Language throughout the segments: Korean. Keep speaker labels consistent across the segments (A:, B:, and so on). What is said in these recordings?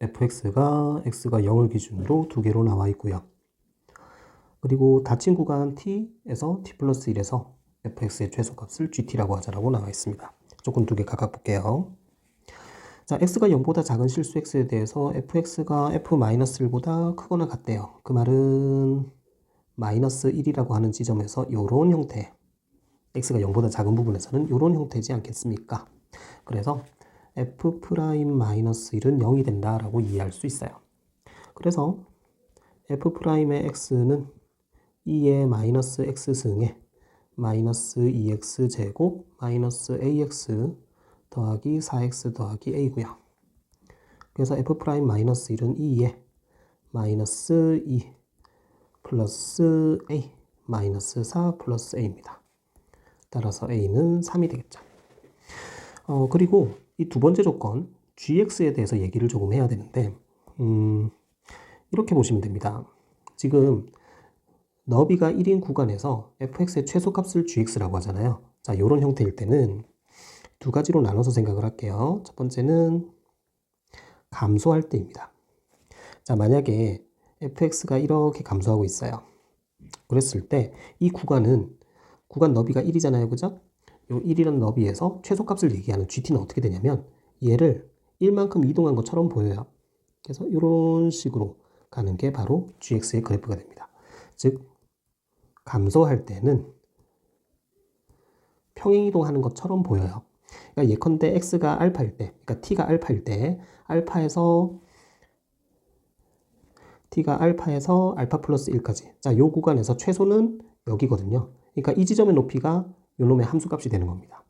A: fx가 x가 0을 기준으로 두 개로 나와 있고요. 그리고 닫힌 구간 t에서 t 플러스 1에서 fx의 최소값을 gt라고 하자라고 나와 있습니다. 조건 두 개 각각 볼게요. 자, x가 0보다 작은 실수 x에 대해서 fx가 f-1보다 크거나 같대요. 그 말은 마이너스 1이라고 하는 지점에서 이런 형태, x가 0보다 작은 부분에서는 이런 형태지 않겠습니까? 그래서 f'-1은 0이 된다라고 이해할 수 있어요. 그래서 f'의 x는 2의 마이너스 x승에 마이너스 2x제곱 마이너스 ax 더하기 4x 더하기 a고요. 그래서 f'-1은 2의 마이너스 2 플러스 a 마이너스 4 플러스 a입니다. 따라서 a는 3이 되겠죠. 그리고 이 두 번째 조건 gx에 대해서 얘기를 조금 해야 되는데 이렇게 보시면 됩니다. 지금 너비가 1인 구간에서 fx의 최소값을 gx라고 하잖아요. 자, 이런 형태일 때는 두 가지로 나눠서 생각을 할게요. 첫 번째는 감소할 때입니다. 자, 만약에 fx가 이렇게 감소하고 있어요. 그랬을 때 이 구간은 구간 너비가 1이잖아요. 그죠? 이 1이라는 너비에서 최소값을 얘기하는 gt는 어떻게 되냐면 얘를 1만큼 이동한 것처럼 보여요. 그래서 이런 식으로 가는 게 바로 gx의 그래프가 됩니다. 즉 감소할 때는 평행이동하는 것처럼 보여요. 그러니까 예컨대 x가 알파일 때, 그러니까 t가 알파일 때 t가 알파에서 알파 플러스 1까지. 자, 요 구간에서 최소는 여기거든요. 그러니까 이 지점의 높이가 요 놈의 함수값이 되는 겁니다.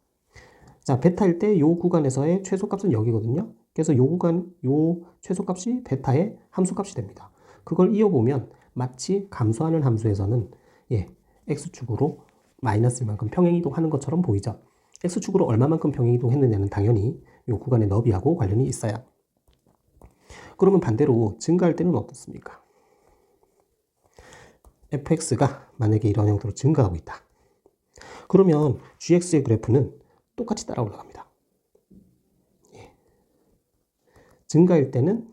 A: 자, 베타일 때 요 구간에서의 최소값은 여기거든요. 그래서 요 구간, 요 최소값이 베타의 함수값이 됩니다. 그걸 이어보면 마치 감소하는 함수에서는 x축으로 마이너스 1만큼 평행이동하는 것처럼 보이죠. x축으로 얼마만큼 평행이동했느냐는 당연히 요 구간의 너비하고 관련이 있어요. 그러면 반대로 증가할 때는 어떻습니까? fx가 만약에 이런 형태로 증가하고 있다. 그러면 gx의 그래프는 똑같이 따라 올라갑니다. 증가일 때는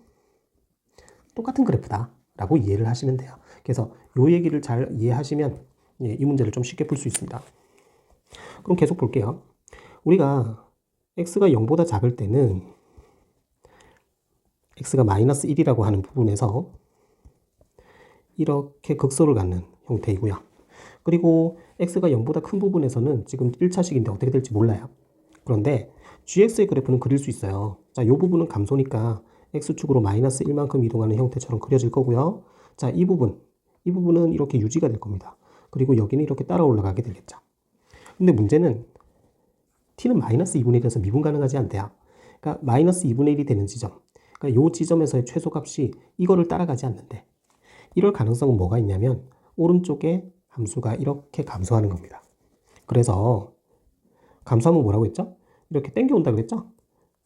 A: 똑같은 그래프다 라고 이해를 하시면 돼요. 그래서 이 얘기를 잘 이해하시면 이 문제를 좀 쉽게 풀 수 있습니다. 그럼 계속 볼게요. 우리가 x가 0보다 작을 때는 x가 마이너스 1이라고 하는 부분에서 이렇게 극소를 갖는 형태이고요. 그리고 x가 0보다 큰 부분에서는 지금 1차식인데 어떻게 될지 몰라요. 그런데 gx의 그래프는 그릴 수 있어요. 자, 이 부분은 감소니까 x축으로 마이너스 1만큼 이동하는 형태처럼 그려질 거고요. 자, 이 부분은 이렇게 유지가 될 겁니다. 그리고 여기는 이렇게 따라 올라가게 되겠죠. 근데 문제는 t는 마이너스 2분의 1에서 미분 가능하지 않대요. 그러니까 마이너스 2분의 1이 되는 지점, 그러니까 이 지점에서의 최소값이 이거를 따라가지 않는데 이럴 가능성은 뭐가 있냐면 오른쪽에 함수가 이렇게 감소하는 겁니다. 그래서 감소하면 뭐라고 했죠? 이렇게 땡겨온다 그랬죠?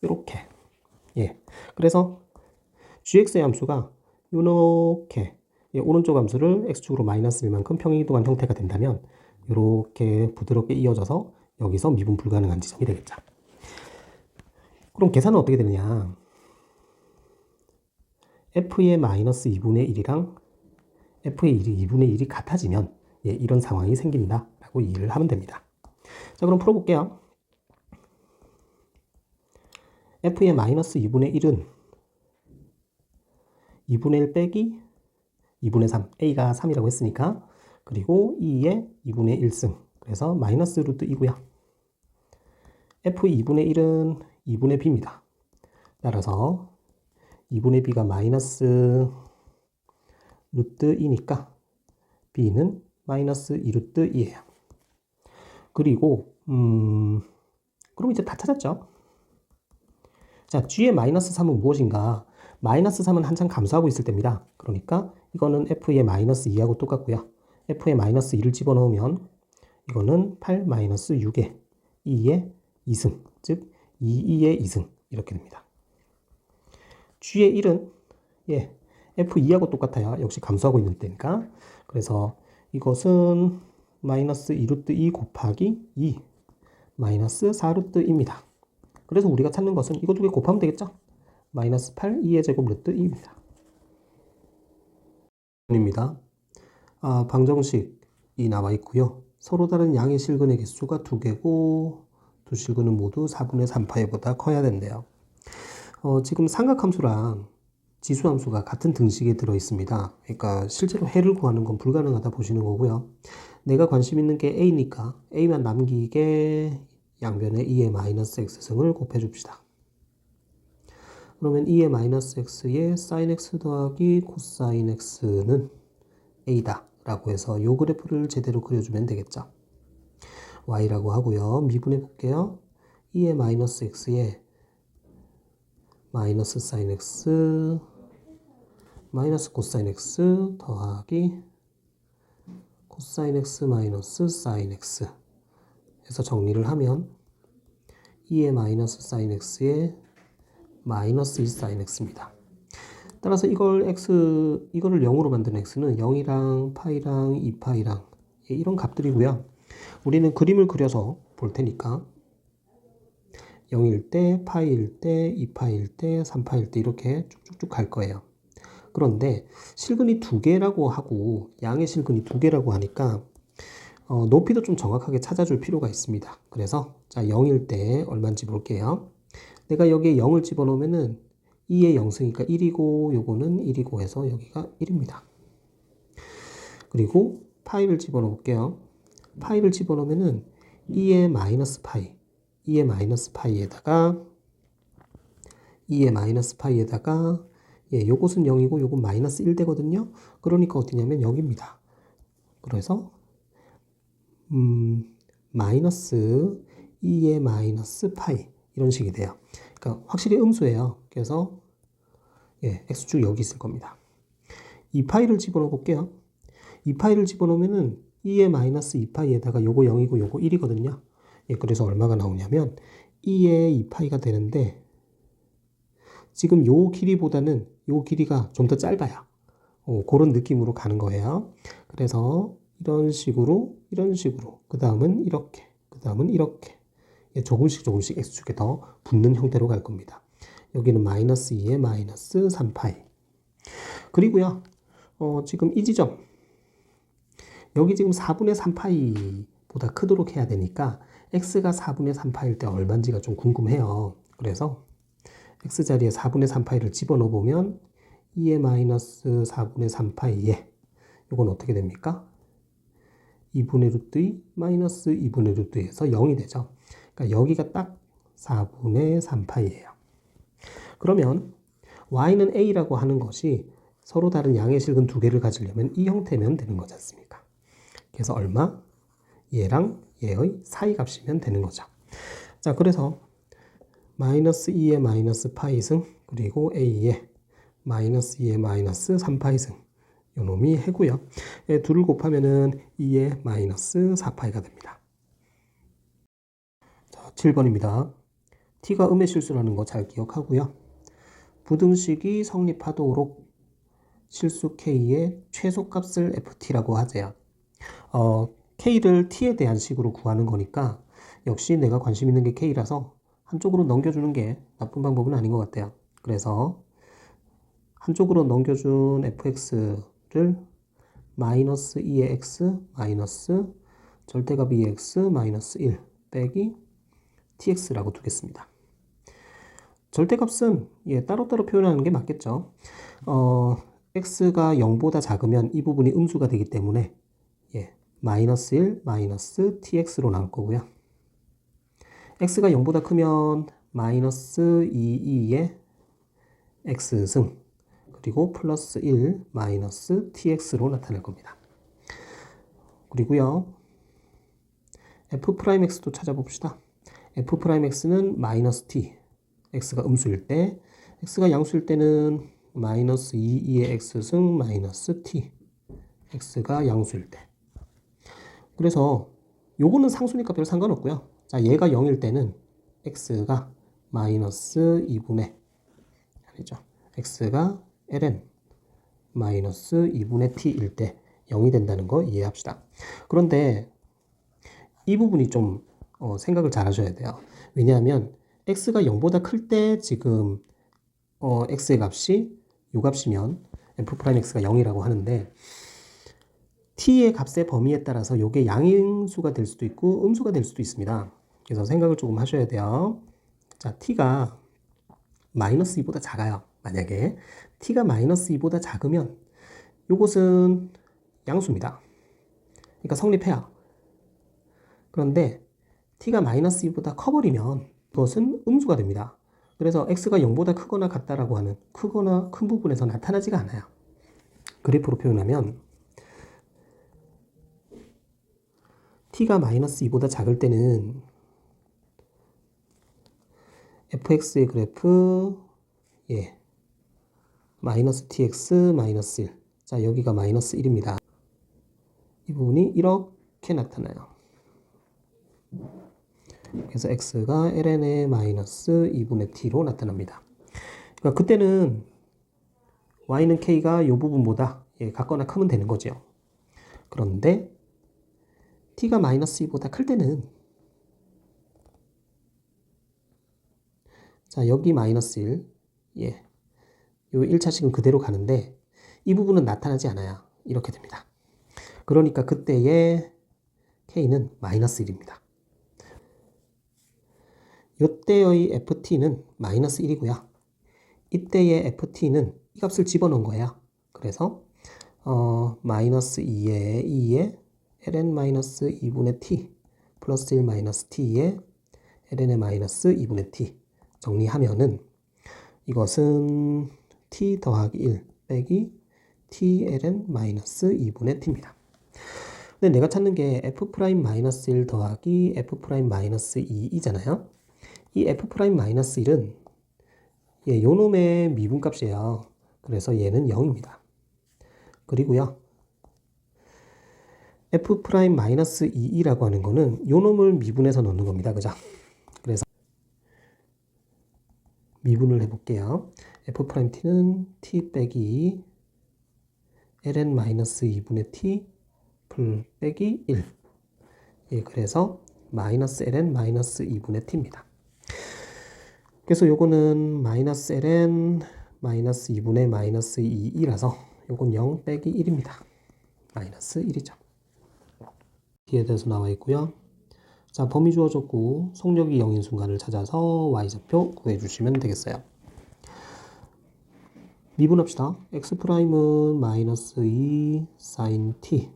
A: 이렇게. 그래서 gx의 함수가 이렇게 오른쪽 함수를 x축으로 마이너스 1만큼 평행이동한 형태가 된다면 이렇게 부드럽게 이어져서 여기서 미분 불가능한 지점이 되겠죠. 그럼 계산은 어떻게 되느냐? f의 마이너스 2분의 1이랑 f의 2분의 1이 같아지면 이런 상황이 생긴다 라고 이해를 하면 됩니다. 자, 그럼 풀어볼게요. f의 마이너스 2분의 1은 2분의 1 빼기 2분의 3, a가 3이라고 했으니까 그리고 2의 2분의 1승, 그래서 마이너스 루트 2고요. f의 2분의 1은 2분의 b입니다. 따라서 2분의 b가 마이너스 루트 2니까 b는 마이너스 2루트 2예요. 그리고 그럼 이제 다 찾았죠? 자, g의 마이너스 3은 무엇인가? 마이너스 3은 한참 감소하고 있을 때입니다. 그러니까 이거는 f의 마이너스 2하고 똑같고요. f의 마이너스 2를 집어넣으면 이거는 8 마이너스 6의 2의 2승, 즉 2의 2승 이렇게 됩니다. g의 1은 f2하고 똑같아요. 역시 감소하고 있는 때니까. 그래서 이것은 마이너스 2루트 2 곱하기 2 마이너스 4루트 2입니다. 그래서 우리가 찾는 것은 이거 두 개 곱하면 되겠죠? 마이너스 8, 2의 제곱 루트 2입니다. 입니다. 방정식이 나와 있고요. 서로 다른 양의 실근의 개수가 2개고 두 실근은 모두 4분의 3파이보다 커야 된대요. 지금 삼각함수랑 지수함수가 같은 등식에 들어 있습니다. 그러니까 실제로 해를 구하는 건 불가능하다 보시는 거고요. 내가 관심 있는 게 a니까 a만 남기게 양변에 2의 마이너스 x승을 곱해 줍시다. 그러면 2의 마이너스 x에 sin x 더하기 코사인 x는 a다 라고 해서 요 그래프를 제대로 그려주면 되겠죠. y라고 하고요. 미분해 볼게요. 2의 마이너스 x에 마이너스 sin x 마이너스 코사인 x 더하기 코사인 x 마이너스 sin x 해서 정리를 하면 2의 마이너스 sin x에 마이너스 2 sin x입니다. 따라서 이거를 0으로 만드는 x는 0이랑 파이랑 2파이랑 이런 값들이고요. 우리는 그림을 그려서 볼 테니까 0일 때, 파이일 때, 2파일 때, 3파일 때 이렇게 쭉쭉쭉 갈 거예요. 그런데 실근이 2개라고 하고 양의 실근이 2개라고 하니까 높이도 좀 정확하게 찾아줄 필요가 있습니다. 그래서 자 0일 때 얼마인지 볼게요. 내가 여기에 0을 집어넣으면은 2의 0승이니까 1이고 요거는 1이고 해서 여기가 1입니다. 그리고 파이를 집어넣어 볼게요. 파이를 집어넣으면은 2의 마이너스 파이 2의 마이너스 파이에다가 2의 마이너스 파이에다가 요것은 0이고 요건 마이너스 1 되거든요. 그러니까 어디냐면 여기입니다. 그래서 마이너스 2의 마이너스 파이 이런 식이 돼요. 그러니까 확실히 음수예요. 그래서 x축 여기 있을 겁니다. 2파이를 집어넣어 볼게요. 2파이를 집어넣으면은 2의 마이너스 2파이에다가 요거 0이고 요거 1이거든요. 그래서 얼마가 나오냐면 2의 2파이가 되는데 지금 요 길이보다는 요 길이가 좀 더 짧아요. 그런 느낌으로 가는 거예요. 그래서 이런 식으로 그 다음은 이렇게 그 다음은 이렇게 조금씩 x축에 더 붙는 형태로 갈 겁니다. 여기는 마이너스 2에 마이너스 3파이 그리고요 지금 이 지점 여기 지금 4분의 3파이보다 크도록 해야 되니까 x가 4분의 3파일 때 얼마인지가 좀 궁금해요. 그래서 x자리에 4분의 3파이를 집어넣어 보면 2의 마이너스 4분의 3파이에 이건 어떻게 됩니까? 2분의 루트 2 마이너스 2분의 루트 2에서 0이 되죠. 그러니까 여기가 딱 4분의 3파이예요. 그러면 y는 a라고 하는 것이 서로 다른 양의 실근 2개를 가지려면 이 형태면 되는 거지 않습니까? 그래서 얼마? 얘랑 얘의 사이 값이면 되는 거죠. 자, 그래서 마이너스 2의 마이너스 파이승 그리고 a의 마이너스 2의 마이너스 3파이승 요 놈이 해고요. 둘을 곱하면은 2의 마이너스 4파이가 됩니다. 자, 7번입니다. t가 음의 실수라는 거 잘 기억하고요. 부등식이 성립하도록 실수 k의 최소값을 ft라고 하세요. k를 t에 대한 식으로 구하는 거니까 역시 내가 관심 있는 게 k라서 한쪽으로 넘겨주는 게 나쁜 방법은 아닌 것 같아요. 그래서 한쪽으로 넘겨준 fx를 마이너스 2의 x 마이너스 절대값 2x 마이너스 1 빼기 tx라고 두겠습니다. 절대값은 따로따로 표현하는 게 맞겠죠. x가 0보다 작으면 이 부분이 음수가 되기 때문에 마이너스 1 마이너스 tx로 나올 거고요. x가 0보다 크면 마이너스 2의 x승 그리고 플러스 1 마이너스 tx로 나타날 겁니다. 그리고요 f'x도 찾아봅시다. f'x는 마이너스 t x가 음수일 때 x가 양수일 때는 마이너스 2의 x승 마이너스 t x가 양수일 때 그래서 요거는 상수니까 별 상관없고요. 자, 얘가 0일 때는 x가 마이너스 2분의 아니죠. x가 ln 마이너스 2분의 t일 때 0이 된다는 거 이해합시다. 그런데 이 부분이 좀 생각을 잘 하셔야 돼요. 왜냐하면 x가 0보다 클 때 지금 x의 값이 요 값이면 f'x가 0이라고 하는데 t의 값의 범위에 따라서 요게 양인수가 될 수도 있고 음수가 될 수도 있습니다. 그래서 생각을 조금 하셔야 돼요. 자, t가 마이너스 2보다 작아요. 만약에 t가 마이너스 2보다 작으면 요것은 양수입니다. 그러니까 성립해요. 그런데 t가 마이너스 2보다 커버리면 이것은 음수가 됩니다. 그래서 x가 0보다 크거나 같다라고 하는 크거나 큰 부분에서 나타나지가 않아요. 그래프로 표현하면 t가 마이너스 2보다 작을 때는 fx의 그래프 마이너스 tx 마이너스 1. 자, 여기가 마이너스 1입니다. 이 부분이 이렇게 나타나요. 그래서 x가 ln의 마이너스 2분의 t로 나타납니다. 그러니까 그때는 y는 k가 이 부분보다 같거나 크면 되는 거죠. 그런데 t가 마이너스 2보다 클 때는 자, 여기 마이너스 1, 요 1차식은 그대로 가는데 이 부분은 나타나지 않아요. 이렇게 됩니다. 그러니까 그때의 k는 마이너스 1입니다. 이때의 ft는 마이너스 1이고요. 이때의 ft는 이 값을 집어넣은 거예요. 그래서 마이너스 2에 ln 마이너스 2분의 t 플러스 1 마이너스 t에 ln의 마이너스 2분의 t 정리하면은 이것은 t 더하기 1 빼기 t ln 마이너스 2분의 t입니다. 근데 내가 찾는 게 f 프라임 마이너스 1 더하기 f 프라임 마이너스 2이잖아요. 이 f 프라임 마이너스 1은 요 놈의 미분값이에요. 그래서 얘는 0입니다. 그리고요, f 프라임 마이너스 2라고 하는 거는 요 놈을 미분해서 넣는 겁니다. 그죠? 그래서 미분을 해볼게요. f 프라임 t는 t 빼기 ln 마이너스 2분의 t 풀 빼기 1. 그래서 마이너스 ln 마이너스 2분의 t입니다. 그래서 요거는 마이너스 ln 마이너스 2분의 마이너스 2이라서 요건 0 빼기 1입니다. 마이너스 1이죠. 뒤에 대해서 나와 있고요. 자, 범위 주어졌고 속력이 0인 순간을 찾아서 y좌표 구해주시면 되겠어요. 미분합시다. x'은 마이너스 2 sin t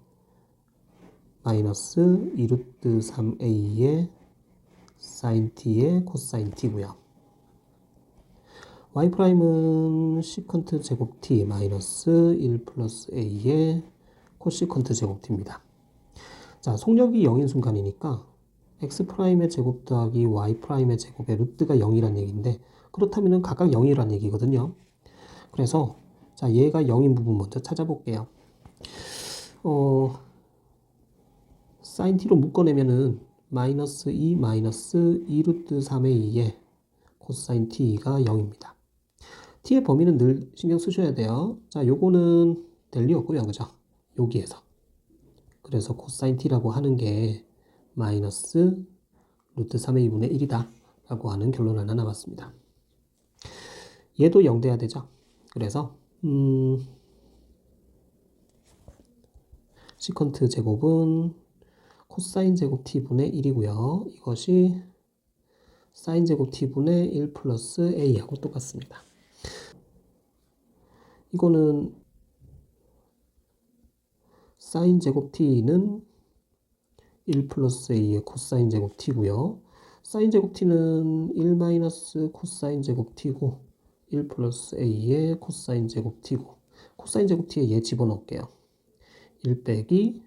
A: 마이너스 2루트 3a의 sin t의 코사인 t고요. y'은 시컨트 제곱 t 마이너스 1 플러스 a의 코시컨트 제곱 t입니다. 자, 속력이 0인 순간이니까 x'의 제곱 더하기 y'의 제곱의 루트가 0이란 얘기인데 그렇다면 각각 0이란 얘기거든요. 그래서 자, 얘가 0인 부분 먼저 찾아볼게요. sin t로 묶어내면은 마이너스 2 마이너스 2루트 3의 2에 코사인 t가 0입니다. t의 범위는 늘 신경 쓰셔야 돼요. 자, 요거는 될 리 없고요. 그죠? 여기에서. 그래서 코사인 t라고 하는 게 마이너스 루트 3의 2분의 1이다 라고 하는 결론 하나 남았습니다. 얘도 0 돼야 되죠. 그래서 시컨트 제곱은 코사인 제곱 t분의 1이고요. 이것이 사인 제곱 t분의 1 플러스 a하고 똑같습니다. 이거는 사인 제곱 t는 1 플러스 a의 코사인 제곱 t고요. 사인 제곱 t는 1 마이너스 코사인 제곱 t고 1 플러스 a의 코사인 제곱 t고 코사인 제곱 t에 얘 집어넣을게요. 1 빼기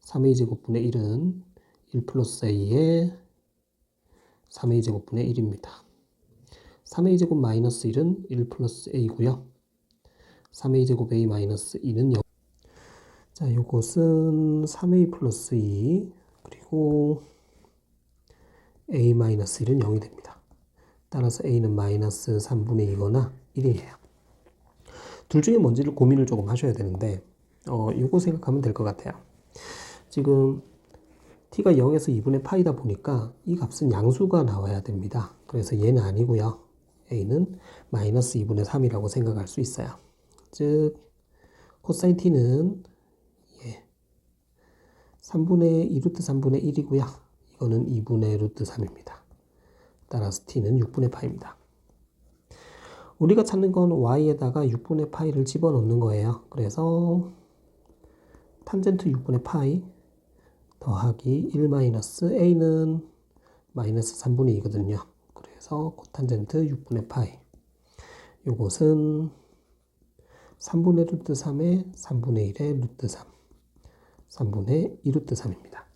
A: 3a 제곱분의 1은 1 플러스 a의 3a 제곱분의 1입니다. 3a 제곱 마이너스 1은 1 플러스 a고요. 3a 제곱 a 마이너스 2는 0. 자, 요것은 3a 플러스 2 그리고 a 마이너스 1은 0이 됩니다. 따라서 a는 마이너스 3분의 2거나 1이에요. 둘 중에 뭔지를 고민을 조금 하셔야 되는데 요거 생각하면 될 것 같아요. 지금 t가 0에서 2분의 파이다 보니까 이 값은 양수가 나와야 됩니다. 그래서 얘는 아니고요. a는 마이너스 2분의 3이라고 생각할 수 있어요. 즉 코사인 t는 3분의 2 루트 3분의 1이고요. 이거는 2분의 루트 3입니다. 따라서 t는 6분의 파입니다. 우리가 찾는 건 y에다가 6분의 파이를 집어넣는 거예요. 그래서 탄젠트 6분의 파이 더하기 1 마이너스 a는 마이너스 3분의 2거든요. 그래서 코탄젠트 6분의 파이. 요것은 3분의 루트 3의 3분의 1의 루트 3. 3분의 2 루트 3입니다.